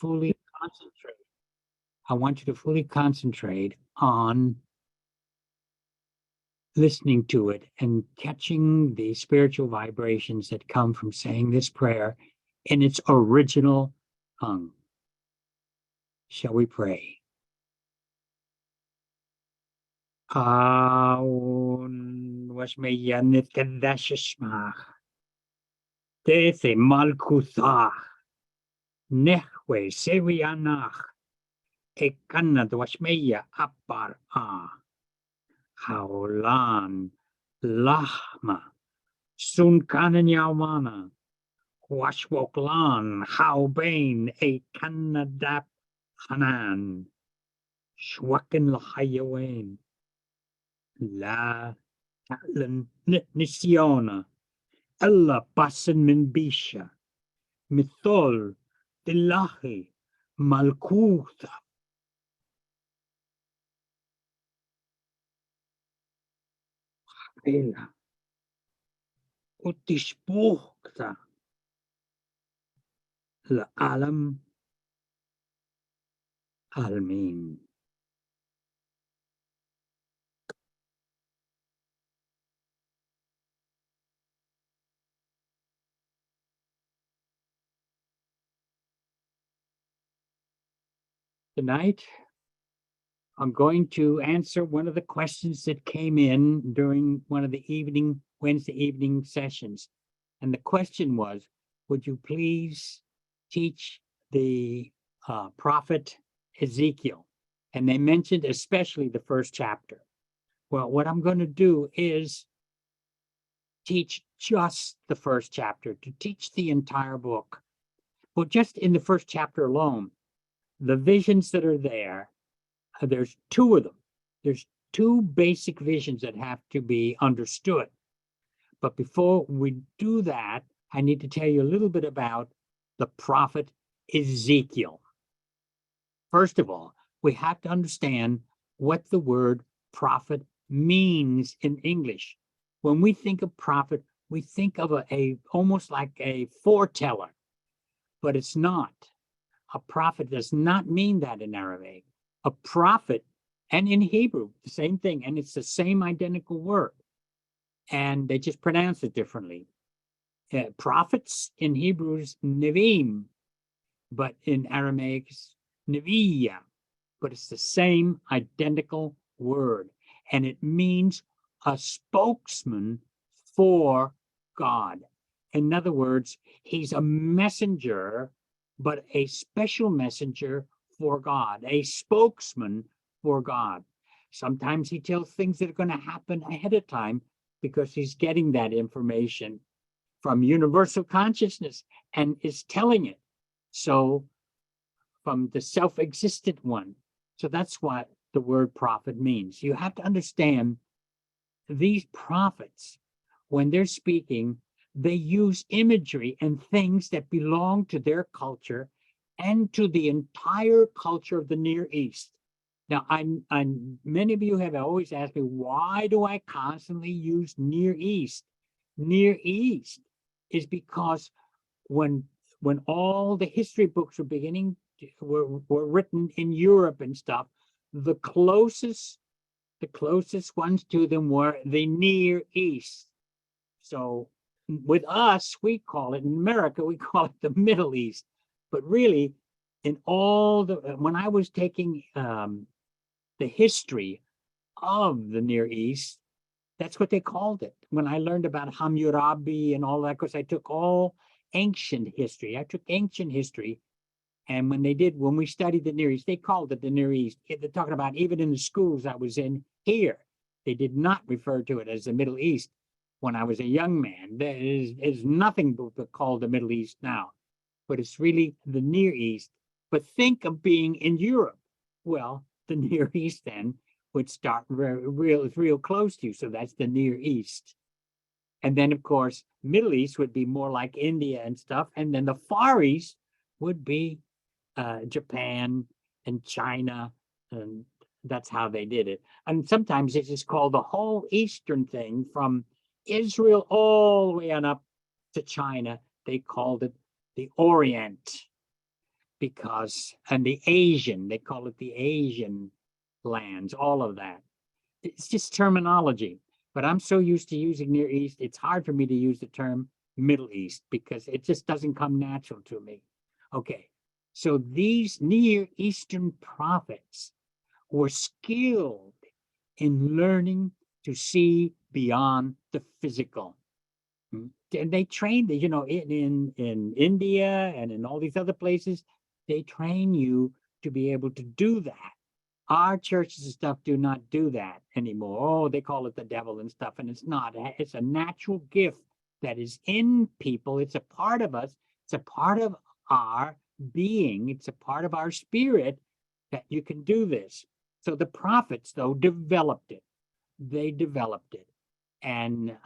fully concentrate. I want you to fully concentrate on listening to it and catching the spiritual vibrations that come from saying this prayer in its original tongue. Shall we pray? Aun wasmeyanit kadashishmach. Tese malkuthach. Nehwe sevianach. Ekanad wasmeya apar a. Haulan lahma. Sunkanan yaumana. Washwoklan haubain ekanadap hanan. Shwakin lahayawain. La ta'lan nisiona. Ella basan min bisha. Mithol dilahi malkutha. Ela. Utishpukta. La alam almin. Tonight, I'm going to answer one of the questions that came in during one of the Wednesday evening sessions. And the question was, would you please teach the prophet Ezekiel? And they mentioned especially the first chapter. Well, what I'm going to do is teach just the first chapter, to teach the entire book. Well, just in the first chapter alone, the visions that are there, there's two of them. There's two basic visions that have to be understood. But before we do that, I need to tell you a little bit about the prophet Ezekiel. First of all, we have to understand what the word prophet means in English. When we think of prophet, we think of a almost like a foreteller, but it's not. A prophet does not mean that in Arabic. A prophet, and in Hebrew, the same thing, and it's the same identical word, and they just pronounce it differently. Prophets in Hebrew is Nevi'im, but in Aramaic it's Nevi'ah, but it's the same identical word, and it means a spokesman for God. In other words, he's a messenger, but a special messenger for God, a spokesman for God. Sometimes he tells things that are going to happen ahead of time because he's getting that information from universal consciousness and is telling it. So from the self-existent one. So that's what the word prophet means. You have to understand these prophets, when they're speaking, they use imagery and things that belong to their culture and to the entire culture of the Near East. Now, many of you have always asked me, why do I constantly use Near East? Near East is because when all the history books were written in Europe and stuff, the closest ones to them were the Near East. So with us, we call it, in America, we call it the Middle East. But really, when I was taking the history of the Near East, that's what they called it. When I learned about Hammurabi and all that, because I took all ancient history. I took ancient history. And when we studied the Near East, they called it the Near East. They're talking about even in the schools I was in here, they did not refer to it as the Middle East. When I was a young man, there is nothing but called the Middle East now, but it's really the Near East. But think of being in Europe. Well, the Near East then would start real close to you. So that's the Near East. And then, of course, Middle East would be more like India and stuff. And then the Far East would be Japan and China. And that's how they did it. And sometimes it is called the whole Eastern thing from Israel all the way on up to China. They called it the Orient. because, and the Asian, they call it the Asian lands, all of that. It's just terminology. But I'm so used to using Near East, it's hard for me to use the term Middle East because it just doesn't come natural to me. Okay, so these Near Eastern prophets were skilled in learning to see beyond the physical. And they trained, in India and in all these other places, they train you to be able to do that. Our churches and stuff do not do that anymore. Oh, they call it the devil and stuff, and it's not. It's a natural gift that is in people. It's a part of us. It's a part of our being. It's a part of our spirit that you can do this. So the prophets, though, developed it. They developed it. And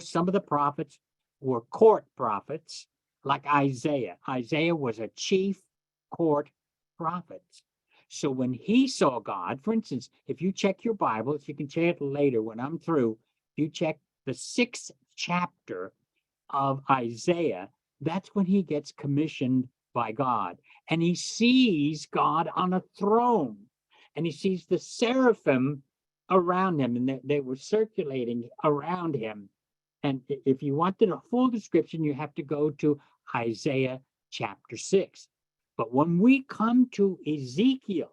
some of the prophets were court prophets, like Isaiah. Isaiah was a chief court prophet. So when he saw God, for instance, if you check your Bibles, you can check it later when I'm through. If you check the 6th chapter of Isaiah, that's when he gets commissioned by God. And he sees God on a throne. And he sees the seraphim around him, and they were circulating around him. And if you wanted a full description, you have to go to Isaiah chapter 6. But when we come to Ezekiel,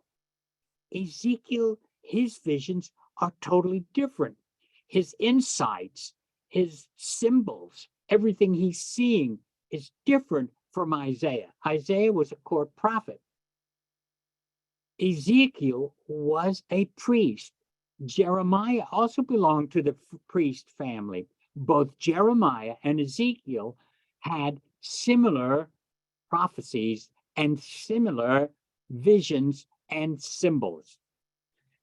his visions are totally different. His insights, his symbols, everything he's seeing is different from Isaiah. Isaiah was a court prophet. Ezekiel was a priest. Jeremiah also belonged to the priest family. Both Jeremiah and Ezekiel had similar prophecies and similar visions and symbols.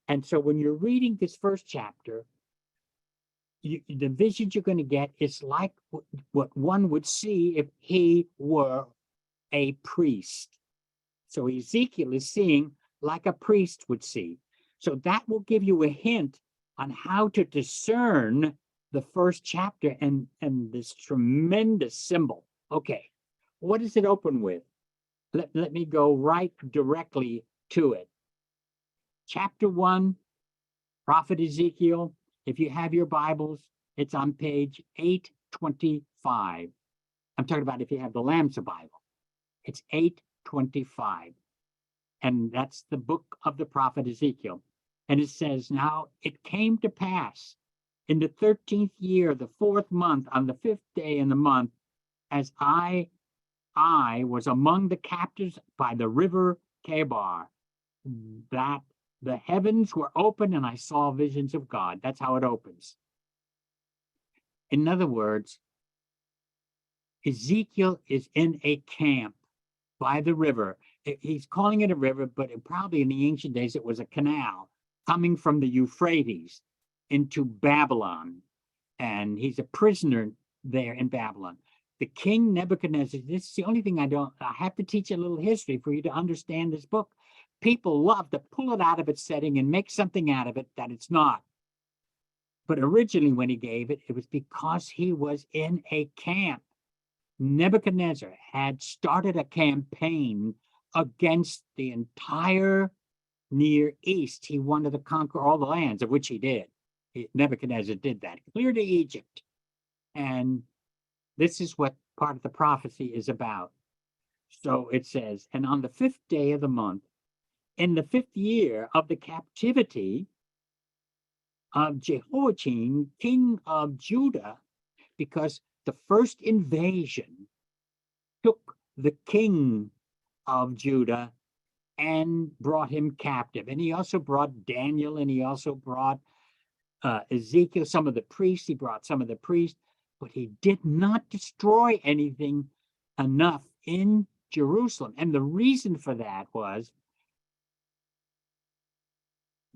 And so when you're reading this first chapter, the visions you're going to get is like what one would see if he were a priest. So Ezekiel is seeing like a priest would see. So that will give you a hint on how to discern the first chapter and this tremendous symbol. Okay, what does it open with? Let me go right directly to it. Chapter 1, Prophet Ezekiel. If you have your Bibles, it's on page 825. I'm talking about if you have the Lamb's Bible. It's 825. And that's the book of the prophet Ezekiel. And it says, now it came to pass in the 13th year, the 4th month, on the 5th day in the month, as I was among the captives by the river Kebar, that the heavens were open and I saw visions of God. That's how it opens. In other words, Ezekiel is in a camp by the river. He's calling it a river, but probably in the ancient days, it was a canal coming from the Euphrates into Babylon. And he's a prisoner there in Babylon. The king Nebuchadnezzar, this is the only thing I have to teach a little history for you to understand this book. People love to pull it out of its setting and make something out of it that it's not. But originally when he gave it, it was because he was in a camp. Nebuchadnezzar had started a campaign against the entire Near East. He wanted to conquer all the lands, of which he did. Nebuchadnezzar did that, clear to Egypt. And this is what part of the prophecy is about. So it says, and on the 5th day of the month, in the 5th year of the captivity of Jehoiachin, king of Judah, because the first invasion took the king of Judah and brought him captive. And he also brought Daniel, and he also brought Ezekiel, some of the priests. He brought some of the priests, but he did not destroy anything enough in Jerusalem. And the reason for that was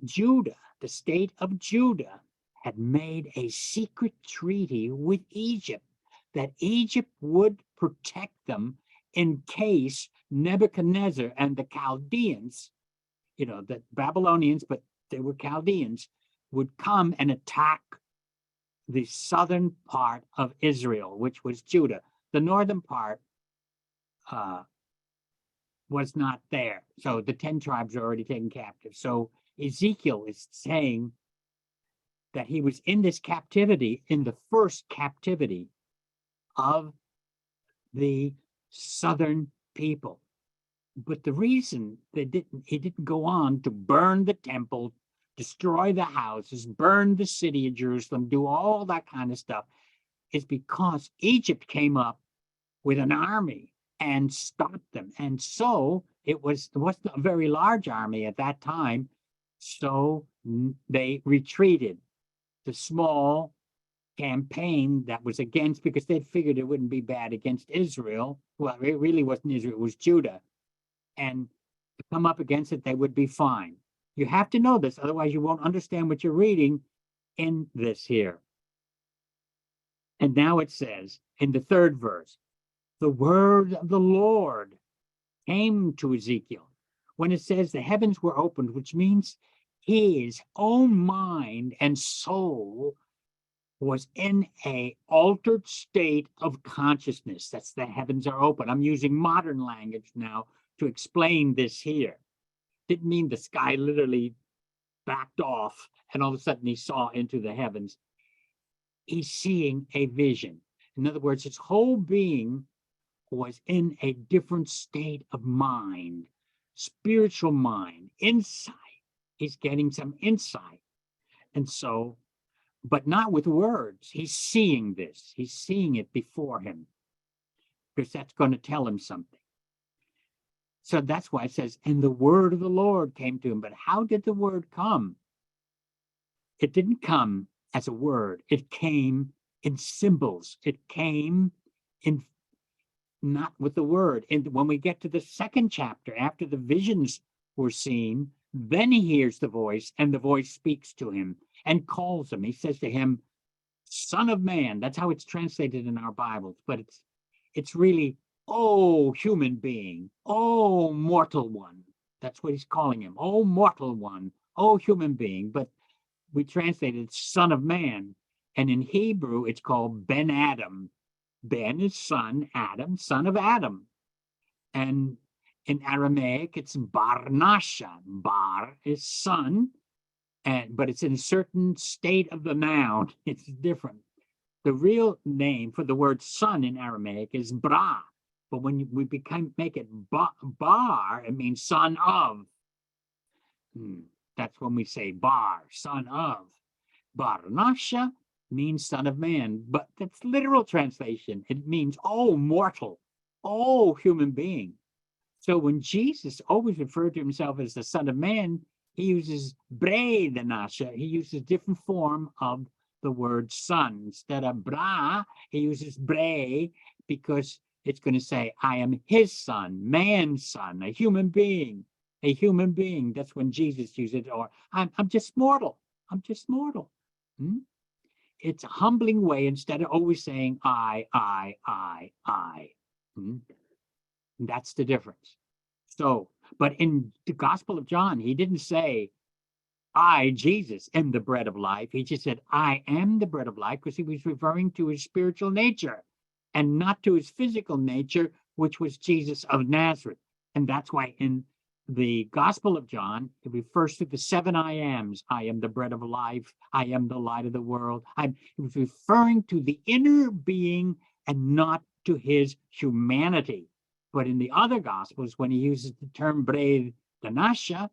Judah, the state of Judah, had made a secret treaty with Egypt that Egypt would protect them in case Nebuchadnezzar and the Chaldeans, the Babylonians, but they were Chaldeans, would come and attack the southern part of Israel, which was Judah. The northern part was not there. So the 10 tribes are already taken captive. So Ezekiel is saying that he was in this captivity, in the first captivity of the southern people. But the reason he didn't go on to burn the temple, destroy the houses, burn the city of Jerusalem, do all that kind of stuff, is because Egypt came up with an army and stopped them. And so it wasn't a very large army at that time. So they retreated. The small campaign that was against, because they figured it wouldn't be bad against Israel. Well, it really wasn't Israel, it was Judah. And to come up against it, they would be fine. You have to know this, otherwise you won't understand what you're reading in this here. And now it says in the 3rd verse, the word of the Lord came to Ezekiel. When it says the heavens were opened, which means his own mind and soul was in a altered state of consciousness. That's the heavens are open. I'm using modern language now to explain this here. Didn't mean the sky literally backed off and all of a sudden he saw into the heavens. He's seeing a vision. In other words, his whole being was in a different state of mind, spiritual mind, insight. He's getting some insight. And so, but not with words. He's seeing this. He's seeing it before him because that's going to tell him something. So that's why it says, and the word of the Lord came to him. But how did the word come? It didn't come as a word. It came in symbols. It came in not with the word. And when we get to the 2nd chapter, after the visions were seen, then he hears the voice, and the voice speaks to him and calls him. He says to him, Son of Man. That's how it's translated in our Bibles, but it's really, oh, human being, oh, mortal one. That's what he's calling him. Oh, mortal one, oh, human being. But we translated Son of Man. And in Hebrew, it's called Ben Adam. Ben is son, Adam, son of Adam. And in Aramaic, it's Bar Nasha. Bar is son, but it's in a certain state of the noun. It's different. The real name for the word son in Aramaic is Bra. But when we make it bar, it means son of. That's when we say bar, son of. Bar Nasha means son of man, but that's literal translation. It means, oh, mortal, oh, human being. So when Jesus always referred to himself as the Son of Man, he uses bre the nasha. He uses a different form of the word son. Instead of bra, he uses bre because it's going to say, I am his son, man's son, a human being, a human being. That's when Jesus used it. Or I'm just mortal. I'm just mortal. It's a humbling way instead of always saying I. That's the difference. So, but in the Gospel of John, he didn't say, I, Jesus, am the bread of life. He just said, I am the bread of life, because he was referring to his spiritual nature and not to his physical nature, which was Jesus of Nazareth. And that's why in the Gospel of John, it refers to the 7 I ams. I am the bread of life. I am the light of the world. It was referring to the inner being and not to his humanity. But in the other Gospels, when he uses the term bre danasha,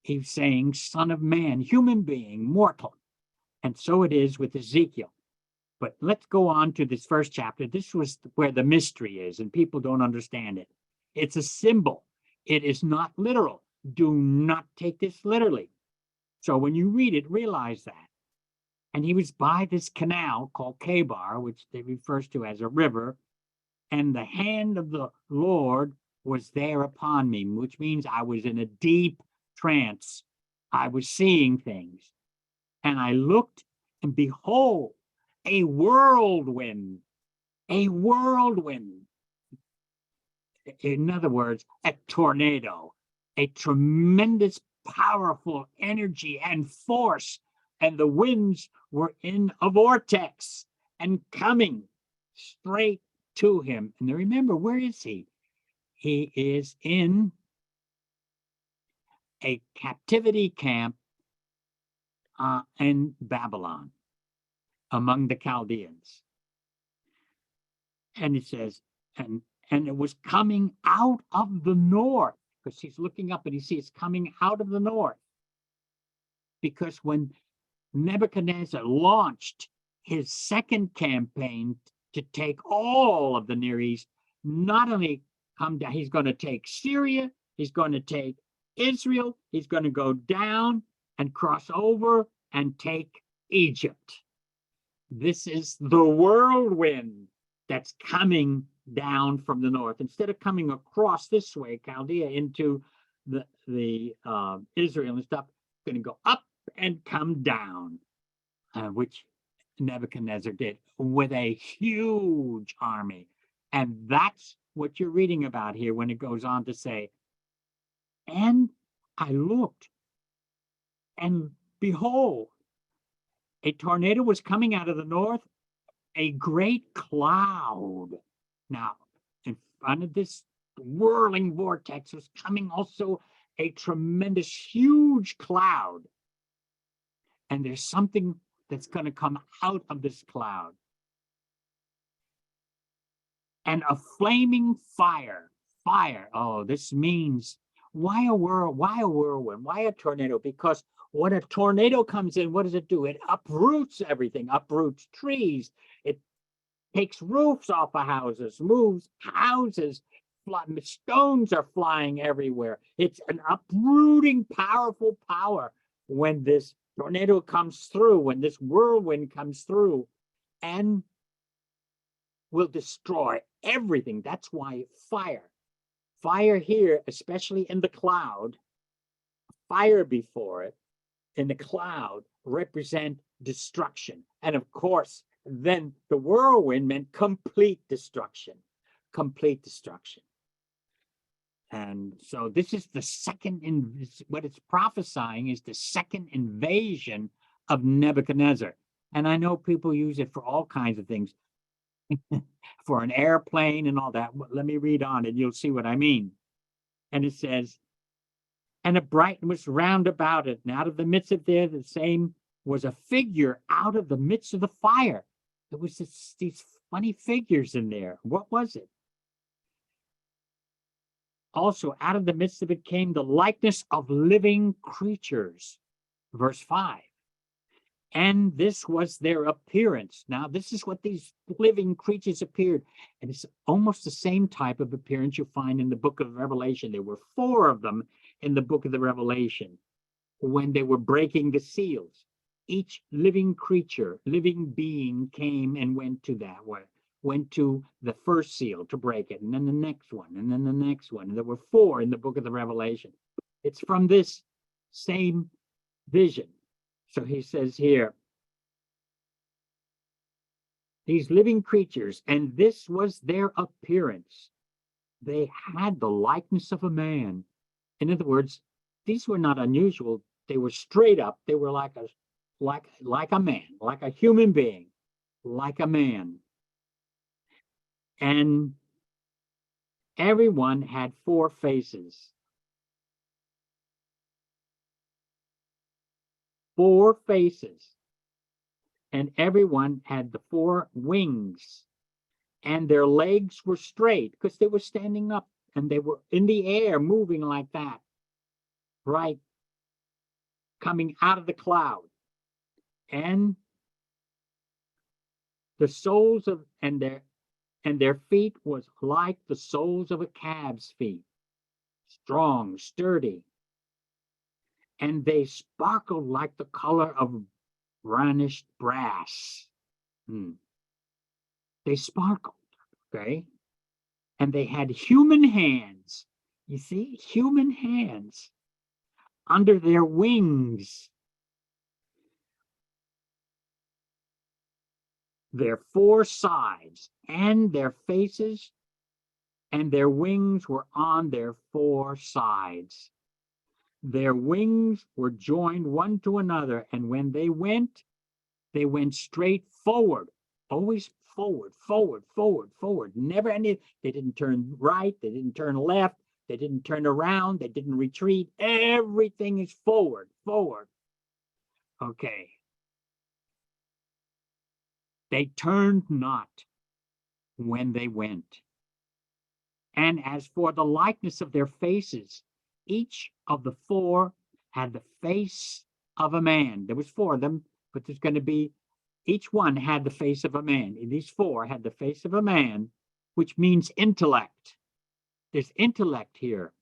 he's saying son of man, human being, mortal. And so it is with Ezekiel. But let's go on to this first chapter. This was where the mystery is, and people don't understand it. It's a symbol. It is not literal. Do not take this literally. So when you read it, realize that. And he was by this canal called Kebar, which they refers to as a river, and the hand of the Lord was there upon me, which means I was in a deep trance. I was seeing things. And I looked, and behold, a whirlwind. A whirlwind. In other words, a tornado. A tremendous, powerful energy and force. And the winds were in a vortex and coming straight to him. And remember, where is he? he is in a captivity camp in Babylon among the Chaldeans. And it says, and it was coming out of the north, because he's looking up and he sees it's coming out of the north. Because when Nebuchadnezzar launched his second campaign to take all of the Near East, not only come down, he's going to take Syria, he's going to take Israel, he's going to go down and cross over and take Egypt. This is the whirlwind that's coming down from the north. Instead of coming across this way, Chaldea, into the Israel and stuff, going to go up and come down, which Nebuchadnezzar did with a huge army. And that's what you're reading about here when it goes on to say, and I looked, and behold, a tornado was coming out of the north, a great cloud. Now, in front of this whirling vortex was coming also a tremendous, huge cloud. And there's something that's going to come out of this cloud. And a flaming fire. Fire. Oh, this means, why a whirlwind? Why a tornado? Because when a tornado comes in, what does it do? It uproots everything, uproots trees. It takes roofs off of houses, moves houses. Stones are flying everywhere. It's an uprooting, powerful power when this tornado comes through, when this whirlwind comes through, and will destroy everything. That's why fire here, especially in the cloud, fire before it, in the cloud, represent destruction. And of course, then the whirlwind meant complete destruction. Complete destruction. And so this is the second, what it's prophesying is the second invasion of Nebuchadnezzar. And I know people use it for all kinds of things, for an airplane and all that. Let me read on and you'll see what I mean. And it says, and a brightness was round about it, and out of the midst of there, the same was a figure out of the midst of the fire. There was these funny figures in there. What was it? Also, out of the midst of it came the likeness of living creatures. Verse 5. And this was their appearance. Now, this is what these living creatures appeared. And it's almost the same type of appearance you find in the book of Revelation. There were 4 of them in the book of the Revelation when they were breaking the seals. Each living creature, living being came and went to that way. Went to the first seal to break it, and then the next one, and then the next one. And there were 4 in the book of the Revelation. It's from this same vision. So he says here, these living creatures, and this was their appearance. They had the likeness of a man. In other words, these were not unusual. They were straight up. They were like a man, like a human being, like a man. And everyone had 4 faces. 4 faces. And everyone had the 4 wings. And their legs were straight because they were standing up and they were in the air moving like that. Right? Coming out of the cloud. And the soles of, and their feet was like the soles of a calf's feet, strong, sturdy. And they sparkled like the color of brownish brass. They sparkled, okay? And they had human hands. You see, human hands under their wings. Their 4 sides, and their faces and their wings were on their 4 sides. Their wings were joined one to another, and when they went straight forward, always forward, forward, forward, forward. Never any, they didn't turn right, they didn't turn left, they didn't turn around, they didn't retreat. Everything is forward, forward. Okay. They turned not when they went. And as for the likeness of their faces, each of the four had the face of a man. There was four of them, but there's going to be, each one had the face of a man. These four had the face of a man, which means intellect. There's intellect here.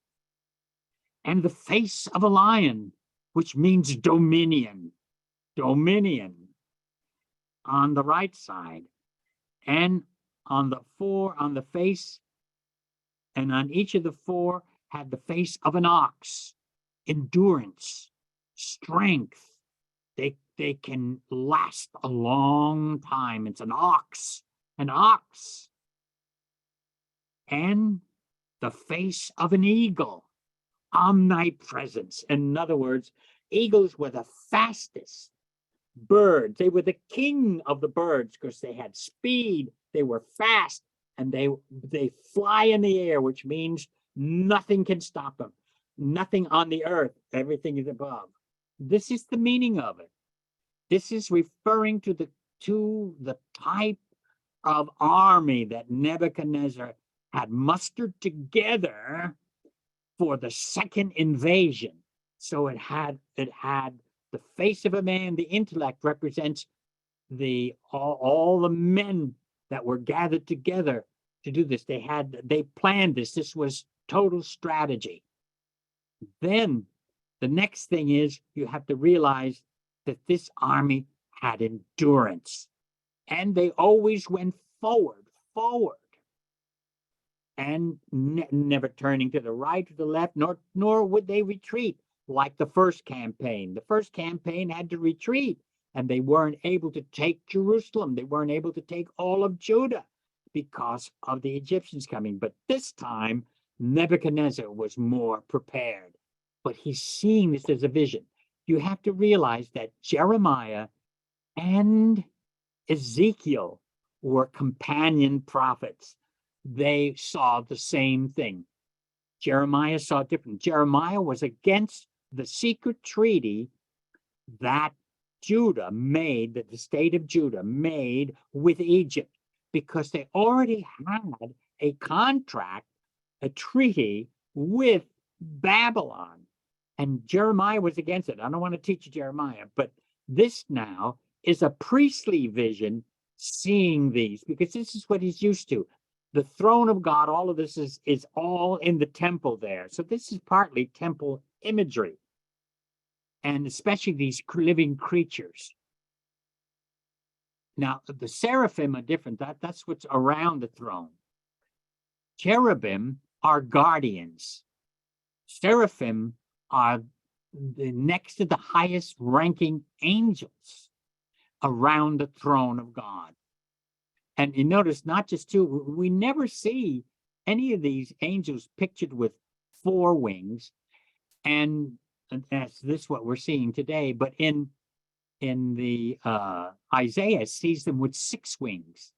And the face of a lion, which means dominion. Dominion on the right side. And on the face, and on each of the four had the face of an ox, endurance, strength. They can last a long time. It's an ox. And the face of an eagle, omnipresence. In other words, eagles were the fastest birds. They were the king of the birds because they had speed, they were fast, and they fly in the air, which means nothing can stop them. Nothing on the earth, everything is above. This is the meaning of it. This is referring to the type of army that Nebuchadnezzar had mustered together for the second invasion. So it had the face of a man. The intellect represents all the men that were gathered together to do this. They planned this. This was total strategy. Then the next thing is you have to realize that this army had endurance, and they always went forward, and never turning to the right or the left, nor would they retreat like the first campaign. The first campaign had to retreat, and they weren't able to take Jerusalem. They weren't able to take all of Judah because of the Egyptians coming. But this time, Nebuchadnezzar was more prepared. But he's seeing this as a vision. You have to realize that Jeremiah and Ezekiel were companion prophets. They saw the same thing. Jeremiah saw it different. Jeremiah was against the secret treaty that Judah made, that the state of Judah made with Egypt, because they already had a contract, a treaty with Babylon. And Jeremiah was against it. I don't want to teach you Jeremiah, but this now is a priestly vision, seeing these, because this is what he's used to. The throne of God, all of this is all in the temple there. So this is partly temple imagery, and especially these living creatures. Now, the seraphim are different. That's what's around the throne. Cherubim are guardians. Seraphim are the next to the highest ranking angels around the throne of God. And you notice not just two, we never see any of these angels pictured with four wings. And that's this what we're seeing today. But in the Isaiah sees them with 6 wings,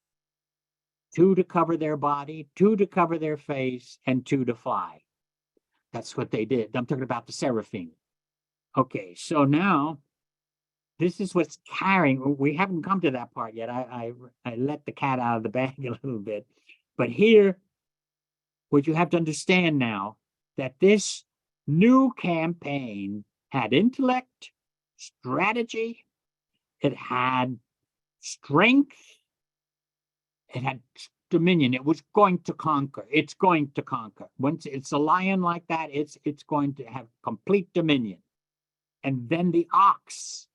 2 to cover their body, 2 to cover their face, and 2 to fly. That's what they did. I'm talking about the seraphim. Okay, so now this is what's carrying. We haven't come to that part yet. I let the cat out of the bag a little bit. But here, what you have to understand now, that this new campaign had intellect, strategy, it had strength, it had dominion. It was going to conquer. It's going to conquer. Once it's a lion like that, it's going to have complete dominion. And then the ox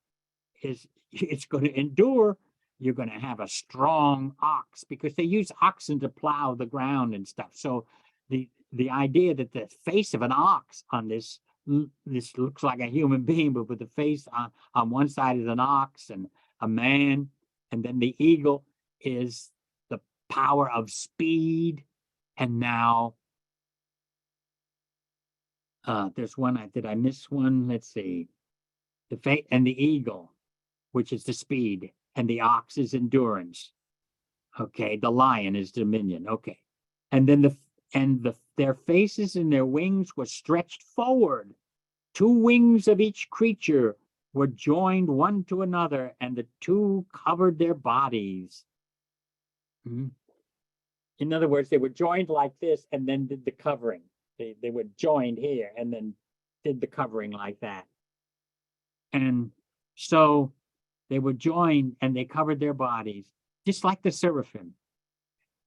it's going to endure. You're going to have a strong ox, because they use oxen to plow the ground and stuff. So the idea that the face of an ox on this looks like a human being, but with the face on one side is an ox and a man, and then the eagle is the power of speed. And now there's one. Did I miss one? Let's see. The face and the eagle, which is the speed, and the ox is endurance. Okay, the lion is dominion. Okay. And then their faces and their wings were stretched forward. Two wings of each creature were joined one to another, and the two covered their bodies. Hmm. In other words, they were joined like this and then did the covering. They were joined here and then did the covering like that. And so they were joined and they covered their bodies, just like the seraphim.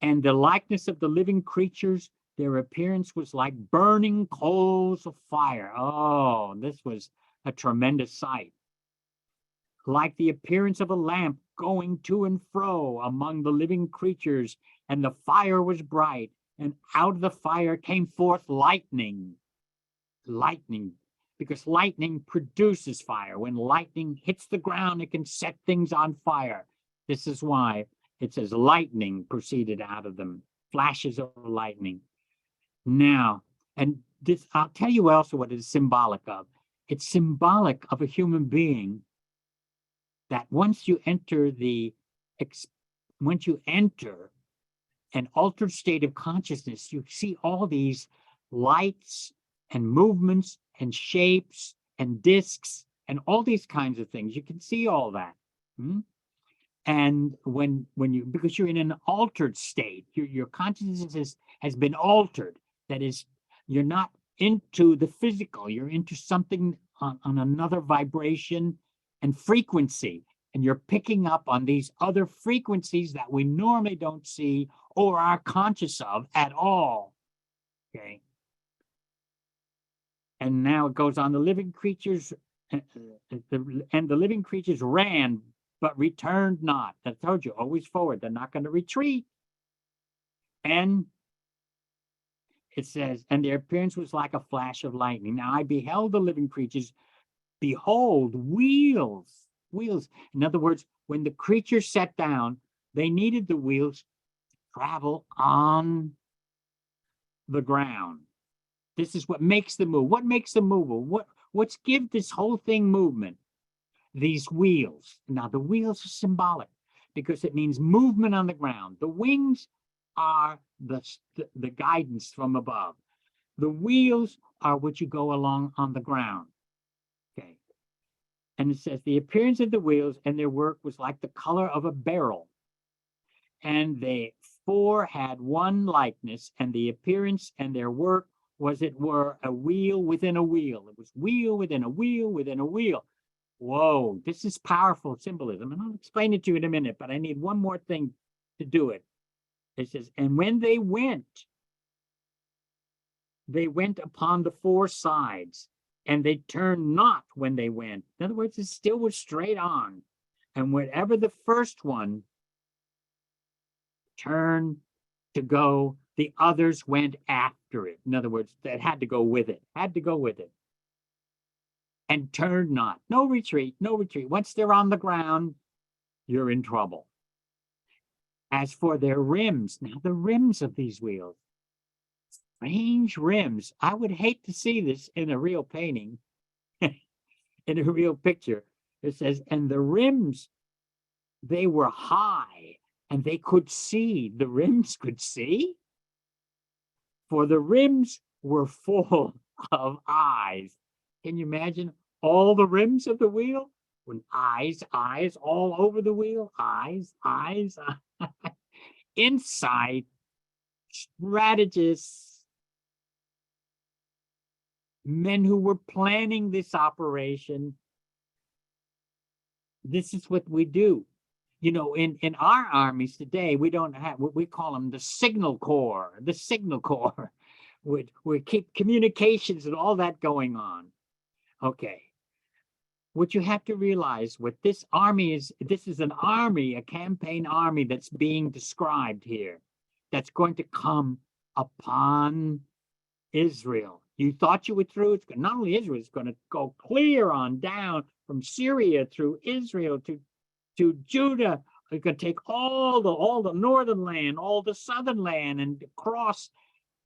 And the likeness of the living creatures, their appearance was like burning coals of fire. Oh, this was a tremendous sight. Like the appearance of a lamp going to and fro among the living creatures, and the fire was bright, and out of the fire came forth lightning. Lightning, because lightning produces fire. When lightning hits the ground, it can set things on fire. This is why it says lightning proceeded out of them, flashes of lightning. Now, and this, I'll tell you also what it is symbolic of. It's symbolic of a human being that once you enter an altered state of consciousness, you see all these lights and movements and shapes and discs and all these kinds of things. You can see all that. And when you, because you're in an altered state, your consciousness has been altered. That is, you're not into the physical, you're into something on another vibration and frequency. And you're picking up on these other frequencies that we normally don't see or are conscious of at all. Okay. And now it goes on, the living creatures, and the living creatures ran, but returned not. I told you, always forward. They're not going to retreat. And it says, and their appearance was like a flash of lightning. Now I beheld the living creatures, behold, wheels. In other words, when the creatures sat down, they needed the wheels to travel on the ground. This is what makes the move. What makes the move? What's give this whole thing movement? These wheels. Now the wheels are symbolic because it means movement on the ground. The wings are the guidance from above. The wheels are what you go along on the ground. Okay. And it says, the appearance of the wheels and their work was like the color of a beryl. And they four had one likeness, and the appearance and their work was, it were, a wheel within a wheel. It was wheel within a wheel within a wheel. Whoa, this is powerful symbolism. And I'll explain it to you in a minute, but I need one more thing to do it. It says, and when they went upon the four sides, and they turned not when they went. In other words, it still was straight on. And wherever the first one turned to go, the others went after it. In other words, that had to go with it, and turned not. No retreat. Once they're on the ground, you're in trouble. As for their rims, now the rims of these wheels, strange rims. I would hate to see this in a real painting, in a real picture. It says, and the rims, they were high, and they could see. The rims could see? For the rims were full of eyes. Can you imagine all the rims of the wheel? When eyes all over the wheel, eyes. Inside, strategists, men who were planning this operation. This is what we do. You know, in our armies today, we don't have what we call them the signal corps, we keep communications and all that going on. Okay. What you have to realize, what this army is, this is an army, a campaign army that's being described here, that's going to come upon Israel. You thought you were through. It's not only Israel, it's going to go clear on down from Syria through Israel to Judah. It's going to take all the northern land, all the southern land, and across,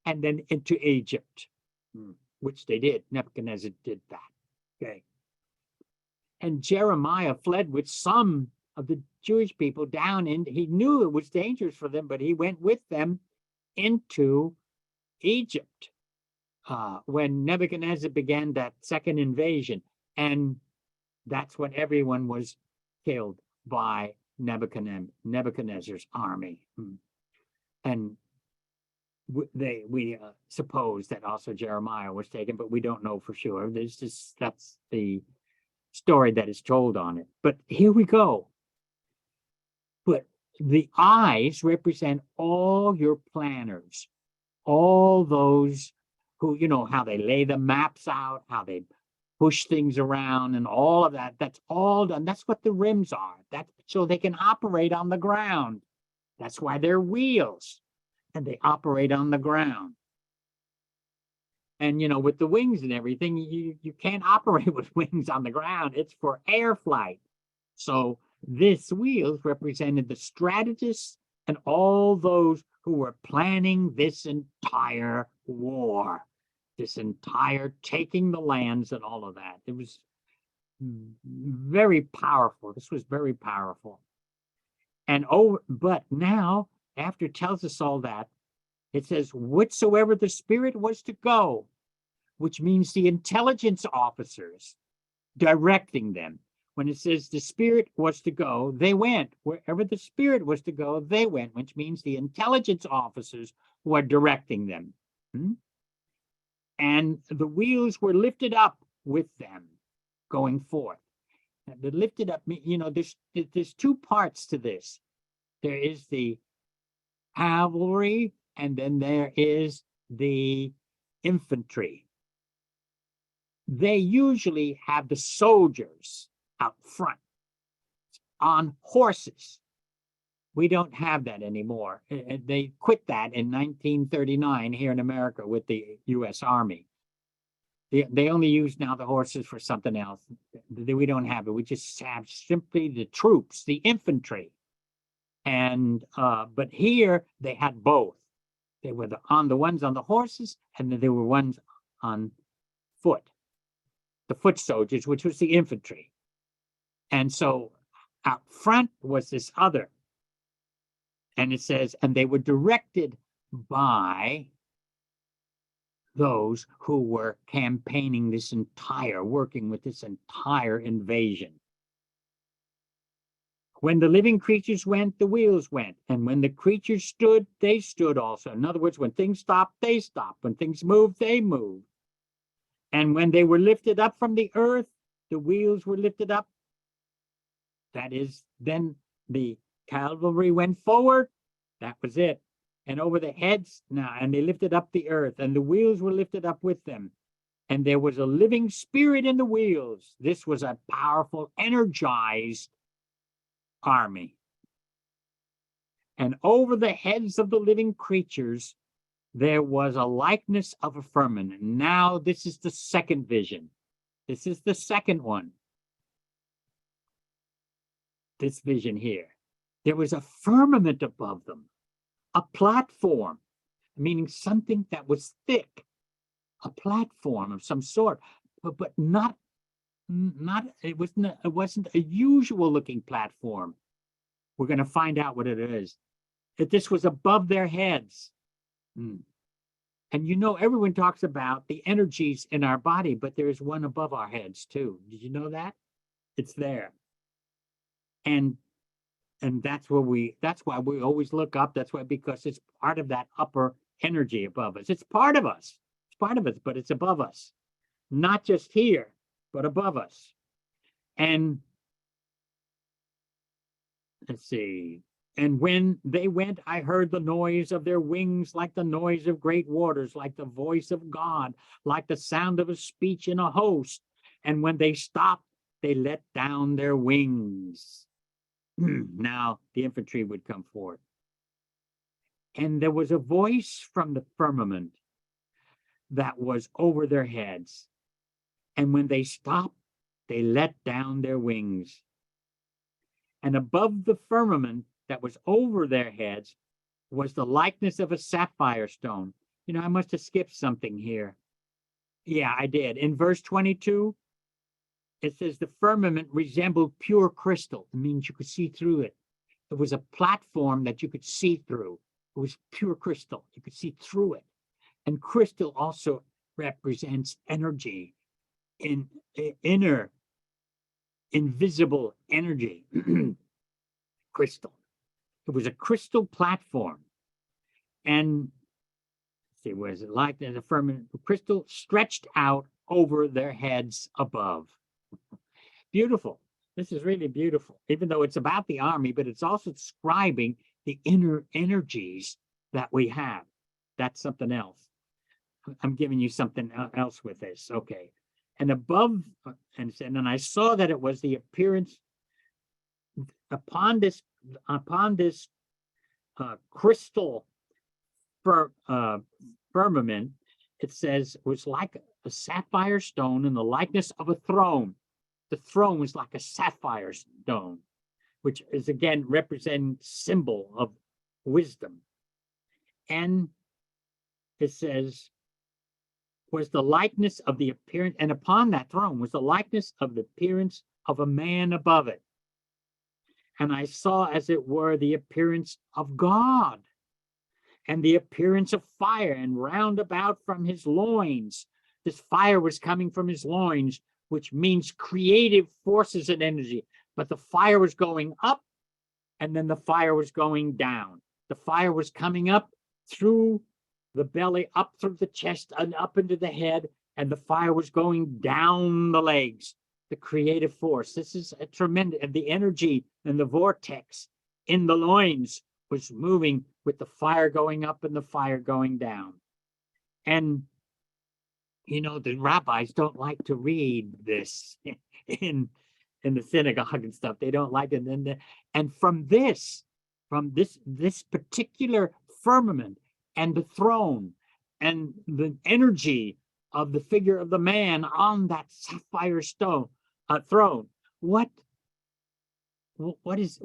and then into Egypt, which they did. Nebuchadnezzar did that. Okay. And Jeremiah fled with some of the Jewish people down, and he knew it was dangerous for them, but he went with them into Egypt when Nebuchadnezzar began that second invasion. And that's when everyone was killed by Nebuchadnezzar's army. And we suppose that also Jeremiah was taken, but we don't know for sure. That's the story that is told on it. But here we go. But the eyes represent all your planners, all those who, how they lay the maps out, how they push things around and all of that. That's all done. That's what the rims are. That's so they can operate on the ground. That's why they're wheels, and they operate on the ground. And, with the wings and everything, you can't operate with wings on the ground. It's for air flight. So this wheels represented the strategists and all those who were planning this entire war, this entire taking the lands and all of that. It was very powerful. This was very powerful. But now, after it tells us all that, it says, whatsoever the Spirit was to go, which means the intelligence officers directing them. When it says the Spirit was to go, they went. Wherever the Spirit was to go, they went, which means the intelligence officers were directing them. And the wheels were lifted up with them going forth. And the lifted up, there's two parts to this. There is the cavalry, and then there is the infantry. They usually have the soldiers out front on horses. We don't have that anymore. They quit that in 1939 here in America with the U.S. Army. They only use now the horses for something else. We don't have it. We just have simply the troops, the infantry. And but here they had both. They were the ones on the horses, and then there were ones on foot, the foot soldiers, which was the infantry. And so out front was this other. And it says, and they were directed by those who were campaigning working with this entire invasion. When the living creatures went, the wheels went. And when the creatures stood, they stood also. In other words, when things stopped, they stopped. When things moved, they moved. And when they were lifted up from the earth, the wheels were lifted up. That is, then the cavalry went forward. That was it. And over the heads now, and they lifted up the earth, and the wheels were lifted up with them. And there was a living spirit in the wheels. This was a powerful, energized army. And over the heads of the living creatures, there was a likeness of a firmament. Now, this is the second vision. This is the second one. This vision here. There was a firmament above them, a platform, meaning something that was thick, a platform of some sort, but not it wasn't a usual looking platform. We're going to find out what it is. That this was above their heads. And everyone talks about the energies in our body, but there is one above our heads too. Did you know that? It's there. And that's why we always look up. That's why, because it's part of that upper energy above us. It's part of us. It's part of us, but it's above us. Not just here, but above us. And let's see. And when they went, I heard the noise of their wings like the noise of great waters, like the voice of God, like the sound of a speech in a host. And when they stopped, they let down their wings. Now the infantry would come forth. And there was a voice from the firmament that was over their heads. And when they stopped, they let down their wings. And above the firmament that was over their heads was the likeness of a sapphire stone. I must have skipped something here. Yeah, I did. In verse 22, it says the firmament resembled pure crystal. It means you could see through it. It was a platform that you could see through. It was pure crystal. You could see through it. And crystal also represents energy, in inner, invisible energy. Crystal. It was a crystal platform. And see, was it like the firmament crystal stretched out over their heads above? Beautiful. This is really beautiful, even though it's about the army, but it's also describing the inner energies that we have. That's something else. I'm giving you something else with this. Okay. And above, and I saw that it was the appearance upon this crystal firmament. It says it was like a sapphire stone in the likeness of a throne. The throne was like a sapphire stone, which is again representing symbol of wisdom. And it says, was the likeness of the appearance, and upon that throne was the likeness of the appearance of a man above it. And I saw, as it were, the appearance of God, and the appearance of fire, and round about from his loins. This fire was coming from his loins, which means creative forces and energy. But the fire was going up, and then the fire was going down. The fire was coming up through the belly, up through the chest, and up into the head, and the fire was going down the legs. The creative force. This is a tremendous, the energy and the vortex in the loins was moving with the fire going up and the fire going down. And you know, the rabbis don't like to read this in the synagogue and stuff. They don't like it. And from this particular firmament and the throne and the energy of the figure of the man on that sapphire stone throne, what is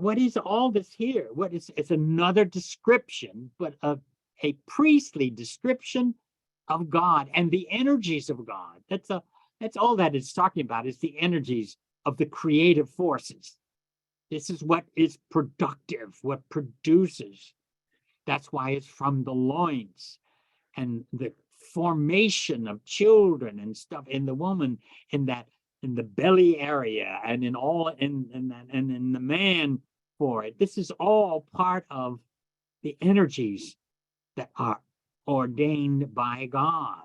all this here? It's another description, but of a priestly description of God and the energies of God. That's all that it's talking about, is the energies of the creative forces. This is what is productive, what produces. That's why it's from the loins, and the formation of children and stuff in the woman, in the belly area, and in the man for it. This is all part of the energies that are ordained by God.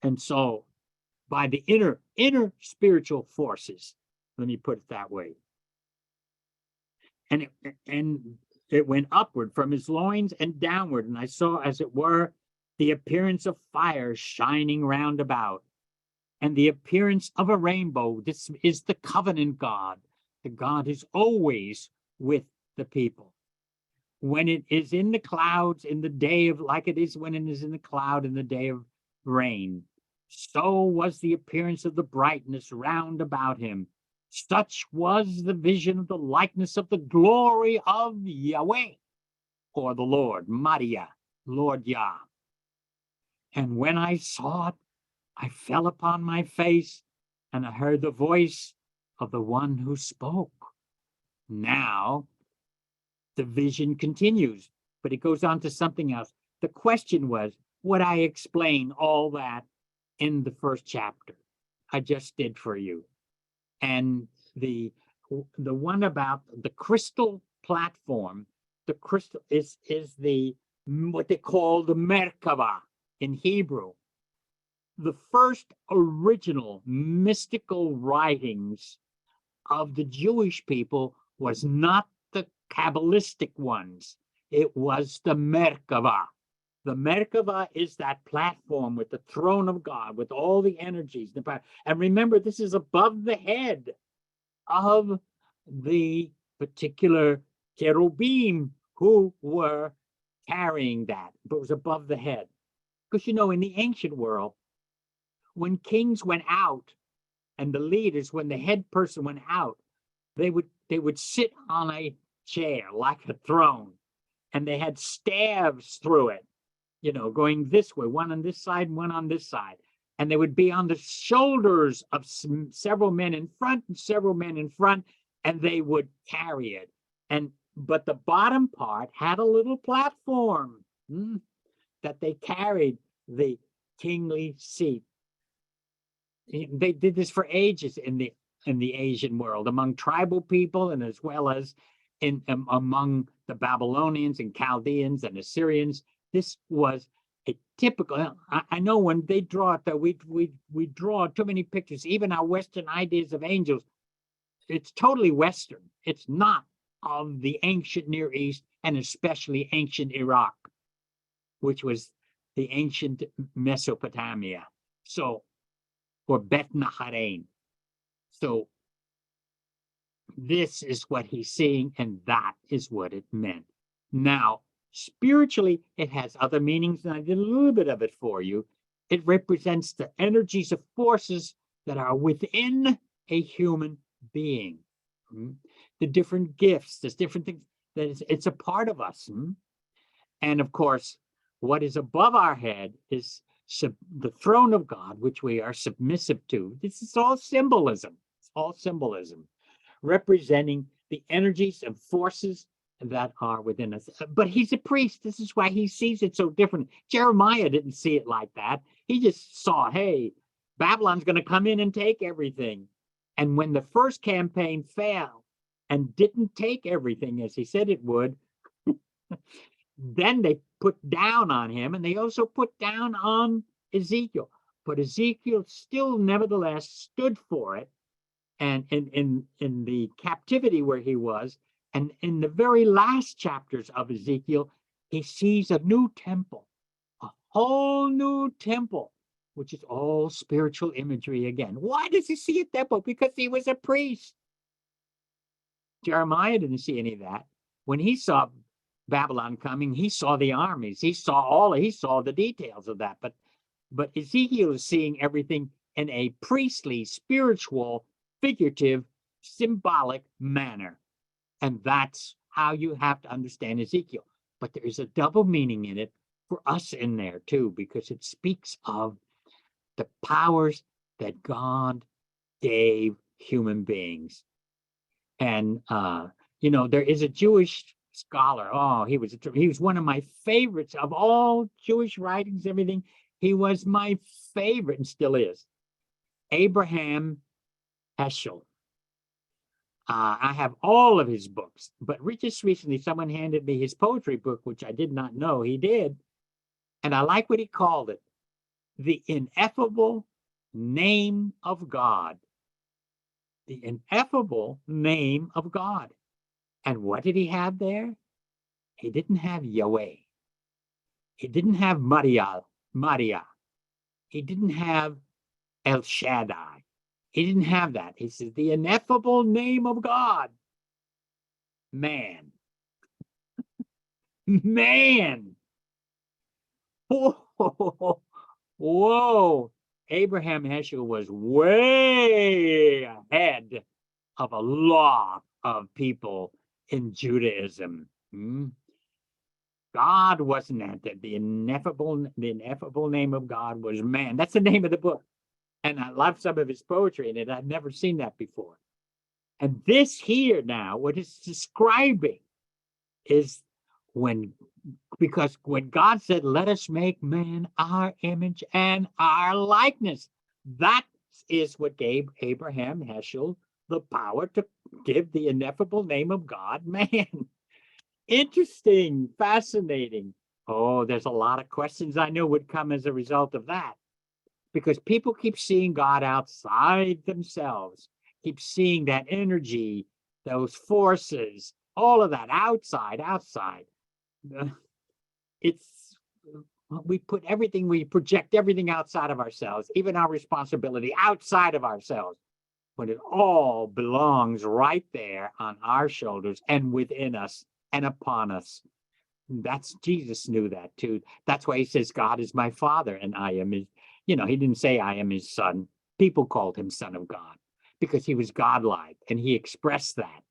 And so by the inner spiritual forces, let me put it that way. And it went upward from his loins and downward, and I saw, as it were, the appearance of fire shining round about, and the appearance of a rainbow. This is the covenant God. The God is always with the people. When it is in the clouds in the day of, like it is when it is in the cloud in the day of rain, so was the appearance of the brightness round about him. Such was the vision of the likeness of the glory of Yahweh, or the Lord, Maria, Lord Yah. And when I saw it, I fell upon my face, and I heard the voice of the one who spoke. Now, the vision continues, but it goes on to something else. The question was, would I explain all that in the first chapter? I just did for you. And the one about the crystal platform, the crystal is the what they call the Merkava in Hebrew. The first original mystical writings of the Jewish people was not the Kabbalistic ones. It was the Merkava. The Merkava is that platform with the throne of God, with all the energies. And remember, this is above the head of the particular cherubim who were carrying that, but it was above the head. Because, you know, in the ancient world, when kings went out and the leaders, when the head person went out, they would sit on a chair like a throne, and they had staves through it, you know, going this way, one on this side, one on this side. and they would be on the shoulders of several men in front and several men in front, and they would carry it. But the bottom part had a little platform that they carried the kingly seat. They did this for ages in the Asian world, among tribal people, and as well as among the Babylonians and Chaldeans and Assyrians. This was a typical. I know when they draw it, that we draw too many pictures. Even our Western ideas of angels, it's totally Western. It's not of the ancient Near East, and especially ancient Iraq, which was the ancient Mesopotamia. So, or Bet Naharain. So this is what he's seeing, and that is what it meant. Now, spiritually, it has other meanings, and I did a little bit of it for you. It represents the energies of forces that are within a human being. The different gifts, there's different things, that it's a part of us. And of course, what is above our head is the throne of God, which we are submissive to. This is all symbolism. It's all symbolism, representing the energies and forces that are within us. But he's a priest. This is why he sees it so different. Jeremiah didn't see it like that. He just saw, hey, Babylon's going to come in and take everything. And when the first campaign failed and didn't take everything as he said it would, then they put down on him, and they also put down on Ezekiel. But Ezekiel still nevertheless stood for it. And in the captivity where he was, and in the very last chapters of Ezekiel, he sees a new temple, a whole new temple, which is all spiritual imagery again. Why does he see a temple? Because he was a priest. Jeremiah didn't see any of that. When he saw Babylon coming, he saw the armies. He saw the details of that. But Ezekiel is seeing everything in a priestly, spiritual, figurative, symbolic manner. And that's how you have to understand Ezekiel. But there is a double meaning in it for us in there too, because it speaks of the powers that God gave human beings. And there is a Jewish scholar. Oh, he was one of my favorites of all Jewish writings, everything. He was my favorite and still is. Abraham Heschel. I have all of his books, but just recently someone handed me his poetry book, which I did not know he did. And I like what he called it, The Ineffable Name of God. The ineffable name of God. And what did he have there? He didn't have Yahweh. He didn't have Maria. He didn't have El Shaddai. He didn't have that. He says, the ineffable name of God. Man. Man. Whoa. Abraham Heschel was way ahead of a lot of people in Judaism. God wasn't that. The ineffable name of God was man. That's the name of the book. And I love some of his poetry in it. I've never seen that before. And this here now, what it's describing is because when God said, let us make man our image and our likeness, that is what gave Abraham Heschel the power to give the ineffable name of God, man. Interesting, fascinating. Oh, there's a lot of questions I know would come as a result of that. Because people keep seeing God outside themselves, keep seeing that energy, those forces, all of that outside. We project everything outside of ourselves, even our responsibility outside of ourselves, when it all belongs right there on our shoulders and within us and upon us. That's Jesus knew that too. That's why he says, God is my Father and I am his. He didn't say I am his son. People called him Son of God because he was godlike and he expressed that.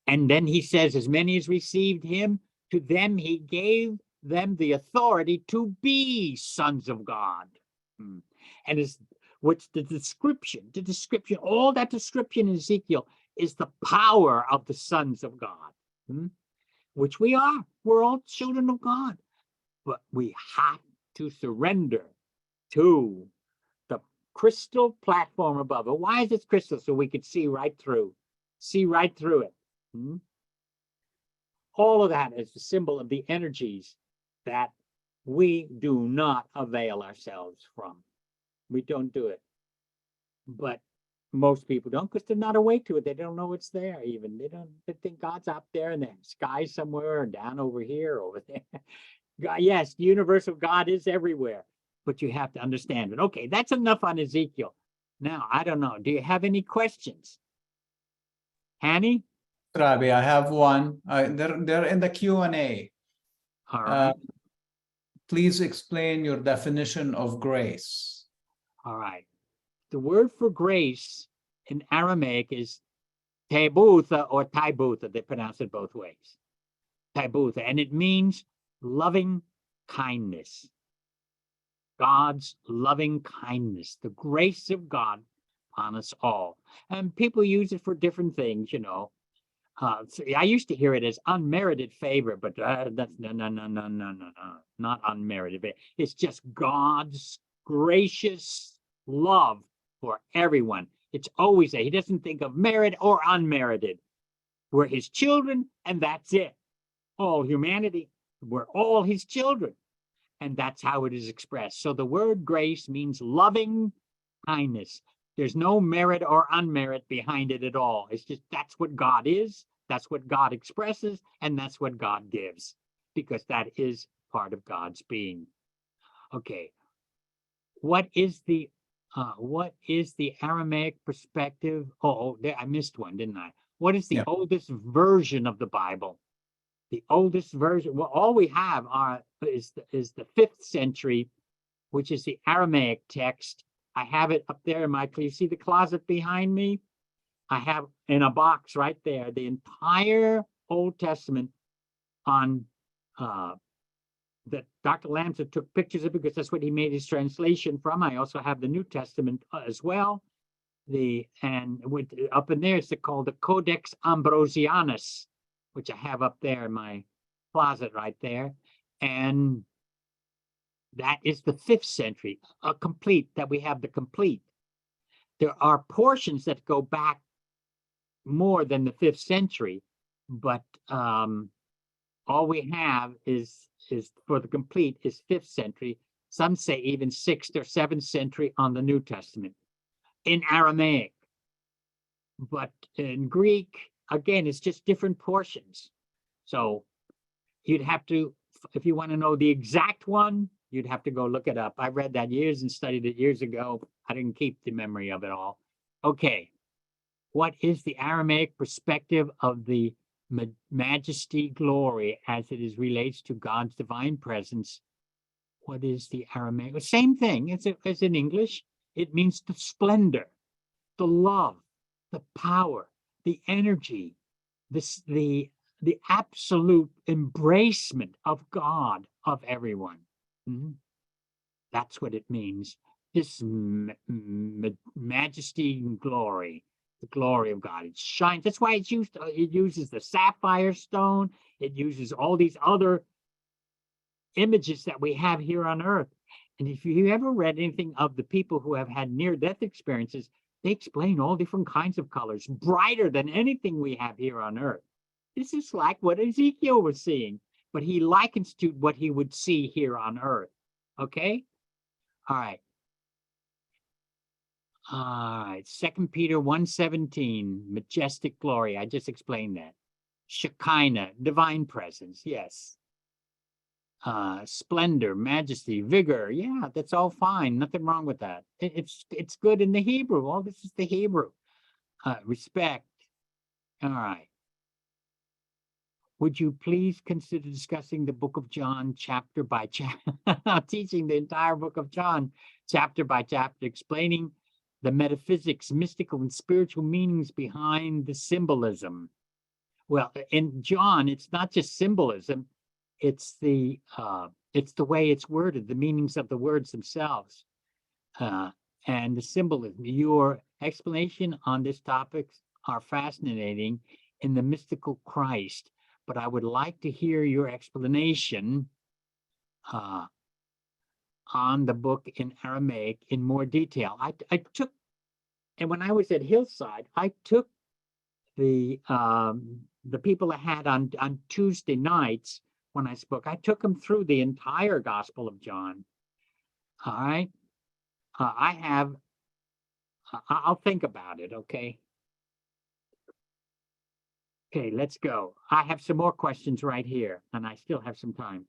And then he says, as many as received him, to them he gave them the authority to be sons of God. And is which the description, all that description in Ezekiel is the power of the sons of God, which we are. We're all children of God, but we have to surrender to the crystal platform above it. Why is it crystal? So we could see right through it. All of that is the symbol of the energies that we do not avail ourselves from. We don't do it. But most people don't, because they're not awake to it. They don't know it's there even. They think God's up there in the sky somewhere, or down over here, over there. God, yes, the universal God is everywhere, but you have to understand it. Okay, that's enough on Ezekiel. Now, I don't know. Do you have any questions? Hanny? Rabbi, I have one. They're in the Q&A. All right. Please explain your definition of grace. All right. The word for grace in Aramaic is tebutha or taibutha. They pronounce it both ways. Taibutha, and it means loving kindness. God's loving kindness, the grace of God on us all. And people use it for different things, So I used to hear it as unmerited favor, but that's no, not unmerited. It's just God's gracious love for everyone. It's always that. He doesn't think of merit or unmerited. We're his children, and that's it. All humanity, we're all his children. And that's how it is expressed. So the word grace means loving kindness. There's no merit or unmerit behind it at all. It's just that's what God is, that's what God expresses, and that's what God gives, because that is part of God's being. Okay. What is the Aramaic perspective? I missed one, didn't I? What is the oldest version of the Bible? The oldest version, well, all we have is the 5th century, which is the Aramaic text. I have it up there you see the closet behind me? I have in a box right there, the entire Old Testament on that Dr. Lamson took pictures of, because that's what he made his translation from. I also have the New Testament as well. Up in there, it's called the Codex Ambrosianus, which I have up there in my closet right there. And that is the 5th century, that we have the complete. There are portions that go back more than the 5th century, but all we have is for the complete is 5th century. Some say even 6th or 7th century on the New Testament in Aramaic. But in Greek, again, it's just different portions. So you'd have to, if you want to know the exact one, you'd have to go look it up. I read that years and studied it years ago. I didn't keep the memory of it all. Okay. What is the Aramaic perspective of the majesty, glory, as it is relates to God's divine presence? What is the Aramaic? Same thing as in English. It means the splendor, the love, the power, the energy, the absolute embracement of God, of everyone. That's what it means. This majesty and glory, the glory of God. It shines. That's why it uses the sapphire stone. It uses all these other images that we have here on earth. And if you ever read anything of the people who have had near-death experiences, they explain all different kinds of colors, brighter than anything we have here on earth. This is like what Ezekiel was seeing, but he likens to what he would see here on earth. Okay? All right. 2 Peter 1:17, majestic glory. I just explained that. Shekinah, divine presence. Yes. Splendor, majesty, vigor. Yeah, that's all fine. Nothing wrong with that. It's good in the Hebrew. All this is the Hebrew. Respect. All right. Would you please consider discussing the book of John chapter by chapter, teaching the entire book of John chapter by chapter, explaining the metaphysics, mystical and spiritual meanings behind the symbolism? Well, in John, it's not just symbolism, it's the way it's worded, the meanings of the words themselves. and the symbolism. Your explanation on this topic are fascinating in the mystical Christ, but I would like to hear your explanation on the book in Aramaic in more detail. I took, and when I was at Hillside, I took the people I had on Tuesday nights when I spoke. I took them through the entire Gospel of John. All right. I'll think about it. Okay. Okay, let's go. I have some more questions right here, and I still have some time.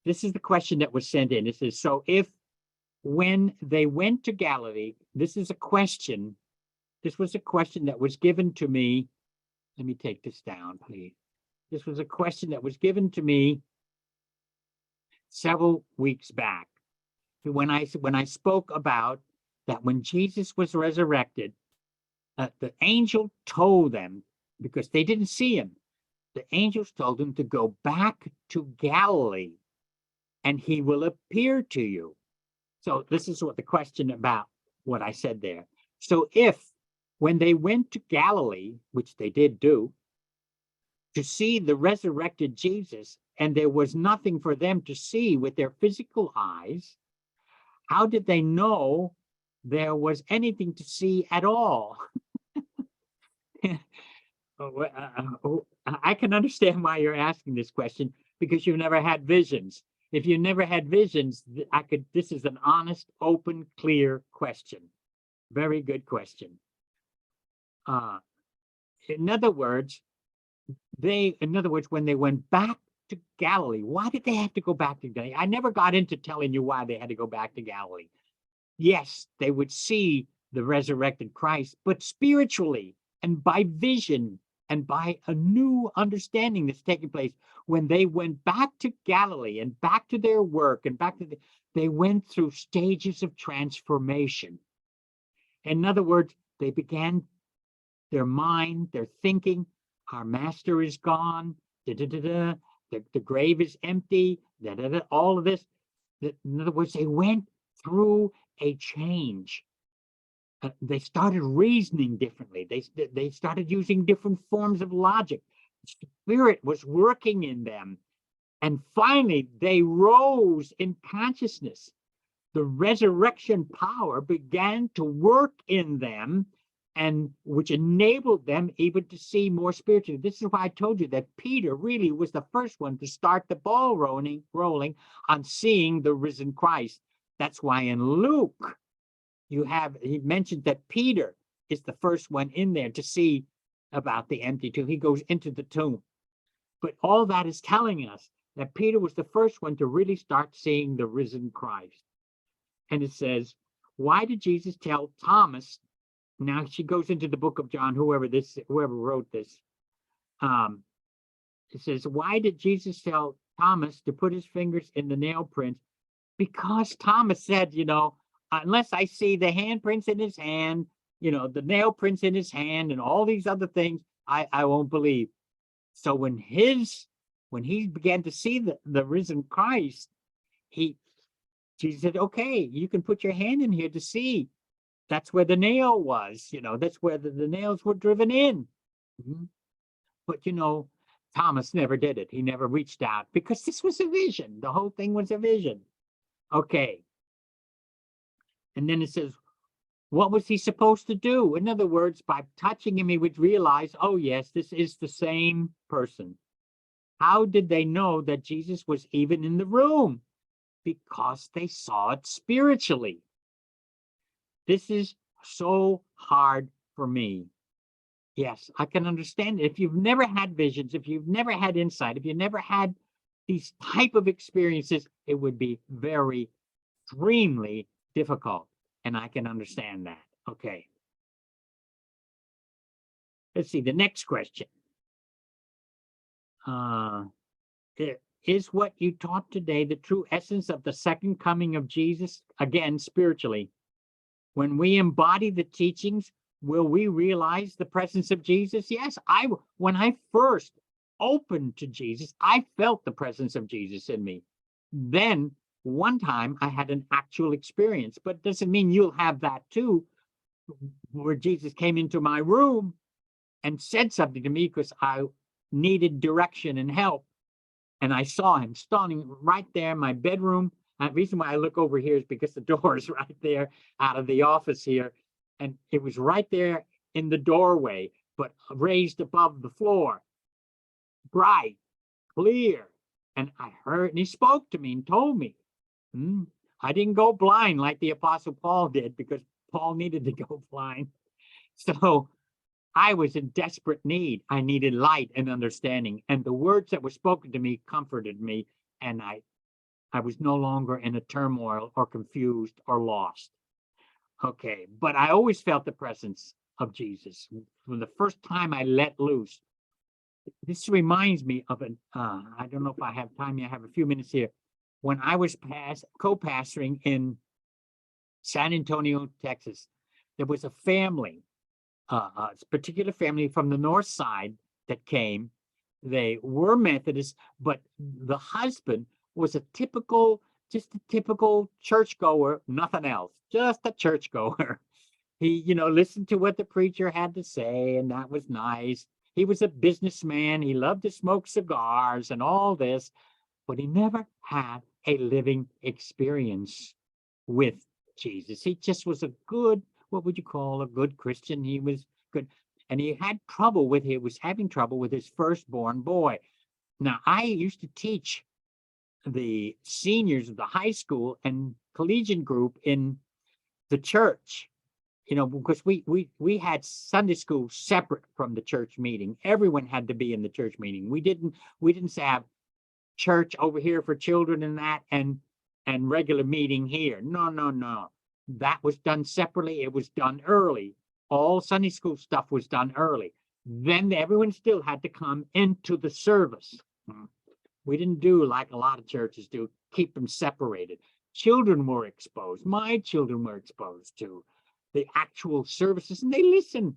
This is the question that was sent in. It says, so if when they went to Galilee, this is a question. This was a question that was given to me. Let me take this down, please. This was a question that was given to me several weeks back. When I spoke about that when Jesus was resurrected, the angel told them, because they didn't see him, the angels told him to go back to Galilee and he will appear to you. So this is what the question about what I said there. So if when they went to Galilee, which they did do, to see the resurrected Jesus, and there was nothing for them to see with their physical eyes, how did they know there was anything to see at all? I can understand why you're asking this question, because you've never had visions. If you never had visions, this is an honest, open, clear question. Very good question. In other words, when they went back to Galilee, why did they have to go back to Galilee? I never got into telling you why they had to go back to Galilee. Yes, they would see the resurrected Christ, but spiritually and by vision and by a new understanding that's taking place. When they went back to Galilee and back to their work and they went through stages of transformation. In other words, they began their mind, their thinking. Our master is gone. The grave is empty. All of this. In other words, they went through a change. They started reasoning differently. They started using different forms of logic. Spirit was working in them. And finally, they rose in consciousness. The resurrection power began to work in them, and which enabled them even to see more spiritually. This is why I told you that Peter really was the first one to start the ball rolling on seeing the risen Christ. That's why in Luke, he mentioned that Peter is the first one in there to see about the empty tomb. He goes into the tomb. But all that is telling us that Peter was the first one to really start seeing the risen Christ. And it says, why did Jesus tell Thomas? Now she goes into the book of John, whoever wrote this. It says, why did Jesus tell Thomas to put his fingers in the nail prints? Because Thomas said, unless I see the handprints in his hand, the nail prints in his hand and all these other things, I won't believe. So when he began to see the risen Christ, Jesus said, okay, you can put your hand in here to see. That's where the nail was, that's where the nails were driven in. But Thomas never did it. He never reached out because this was a vision. The whole thing was a vision. Okay. And then it says, what was he supposed to do? In other words, by touching him, he would realize, oh, yes, this is the same person. How did they know that Jesus was even in the room? Because they saw it spiritually. This is so hard for me. Yes, I can understand it. If you've never had visions, if you've never had insight, if you never had these type of experiences, it would be very, extremely difficult. And I can understand that. Okay. Let's see, the next question. Is what you taught today the true essence of the second coming of Jesus? Again, spiritually. When we embody the teachings, will we realize the presence of Jesus? Yes, when I first opened to Jesus, I felt the presence of Jesus in me. Then one time I had an actual experience, but it doesn't mean you'll have that too, where Jesus came into my room and said something to me because I needed direction and help. And I saw him standing right there in my bedroom. And the reason why I look over here is because the door is right there out of the office here. And it was right there in the doorway, but raised above the floor, bright, clear. And I heard, and he spoke to me and told me, I didn't go blind like the Apostle Paul did, because Paul needed to go blind. So I was in desperate need. I needed light and understanding. And the words that were spoken to me comforted me. And I was no longer in a turmoil or confused or lost. Okay. But I always felt the presence of Jesus. From the first time I let loose, this reminds me of I don't know if I have time. I have a few minutes here. When I was co-pastoring in San Antonio, Texas, there was a family, a particular family from the north side that came. They were Methodist, but the husband was just a typical churchgoer, nothing else, just a churchgoer. He, listened to what the preacher had to say, and that was nice. He was a businessman. He loved to smoke cigars and all this, but he never had a living experience with Jesus. He just was a good, what would you call a good Christian? He was good. And he was having trouble with his firstborn boy. Now, I used to teach the seniors of the high school and collegiate group in the church, because we had Sunday school separate from the church meeting. Everyone had to be in the church meeting. We didn't have church over here for children and that and regular meeting here. No. That was done separately. It was done early. All Sunday school stuff was done early. Then everyone still had to come into the service. We didn't do like a lot of churches do, keep them separated. Children were exposed. My children were exposed to the actual services, and they listened,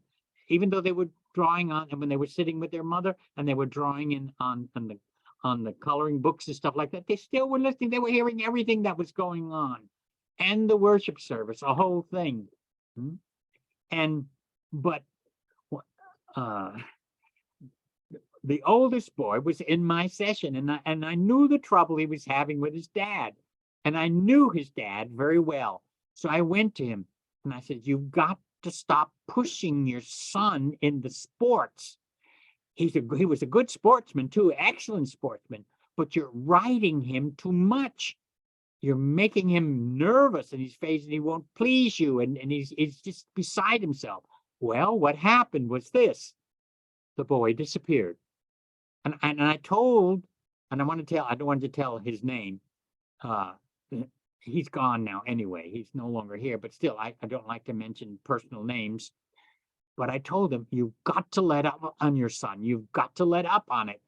even though they were drawing on, and when they were sitting with their mother and they were drawing in on the coloring books and stuff like that, they still were listening. They were hearing everything that was going on, and the worship service, a whole thing. But the oldest boy was in my session, and I knew the trouble he was having with his dad, and I knew his dad very well. So I went to him and I said, "You've got to stop pushing your son in the sports. He was a good sportsman too, excellent sportsman, but you're riding him too much. You're making him nervous, and he won't please you, and he's just beside himself." Well, what happened was this: the boy disappeared. And I told, and I don't want to tell his name. He's gone now anyway. He's no longer here, but still, I don't like to mention personal names. But I told him, "You've got to let up on your son. You've got to let up on it.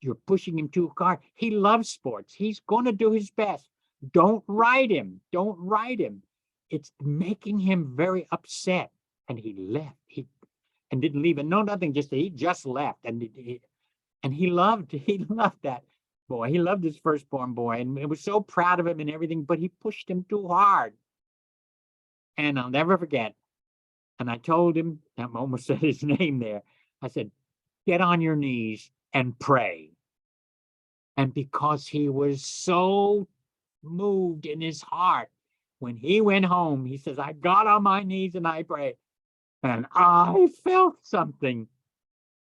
You're pushing him too hard. He loves sports. He's going to do his best. Don't ride him. Don't ride him. It's making him very upset." And he left. And didn't leave. And no, nothing. He just left. And he loved that boy. He loved his firstborn boy, and was so proud of him and everything. But he pushed him too hard. And I'll never forget. And I told him, I almost said his name there. I said, "Get on your knees and pray." And because he was so moved in his heart, when he went home, he says, "I got on my knees and I prayed. And I felt something.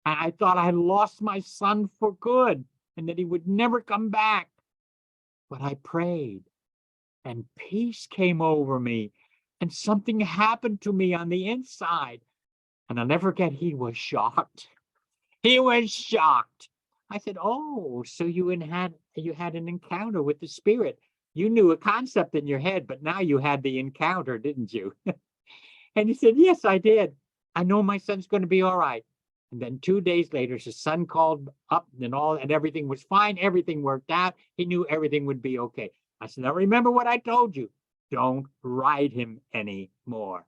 And I thought I lost my son for good and that he would never come back. But I prayed, and peace came over me, and something happened to me on the inside." And I'll never forget, he was shocked. He was shocked. I said, "Oh, so you had an encounter with the Spirit. You knew a concept in your head, but now you had the encounter, didn't you?" And he said, "Yes, I did. I know my son's going to be all right." And then 2 days later, his son called up and everything was fine. Everything worked out. He knew everything would be okay. I said, "Now remember what I told you. Don't ride him anymore."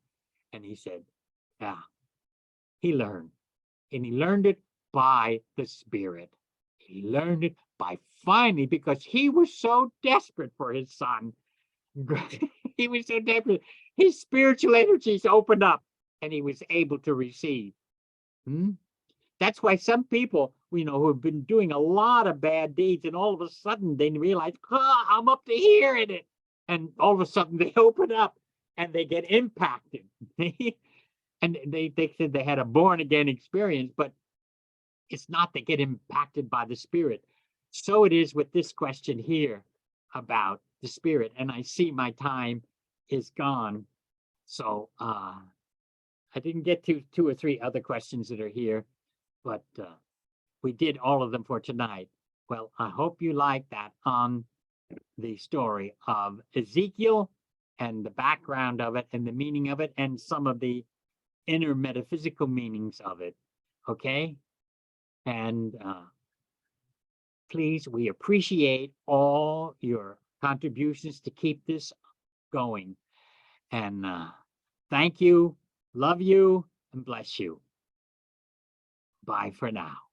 And he said, "Yeah." He learned. And he learned it by the Spirit. He learned it by finally, because he was so desperate for his son, he was so desperate, his spiritual energies opened up and he was able to receive. That's why some people, who have been doing a lot of bad deeds, and all of a sudden they realize, I'm up to here in it. And all of a sudden they open up and they get impacted. And they said they had a born again experience, but it's not, they get impacted by the Spirit. So it is with this question here about the Spirit. And I see my time is gone. So I didn't get to 2 or 3 other questions that are here, but we did all of them for tonight. Well, I hope you like that on the story of Ezekiel and the background of it and the meaning of it and some of the inner metaphysical meanings of it. Okay? And please, we appreciate all your contributions to keep this going. And thank you, love you, and bless you. Bye for now.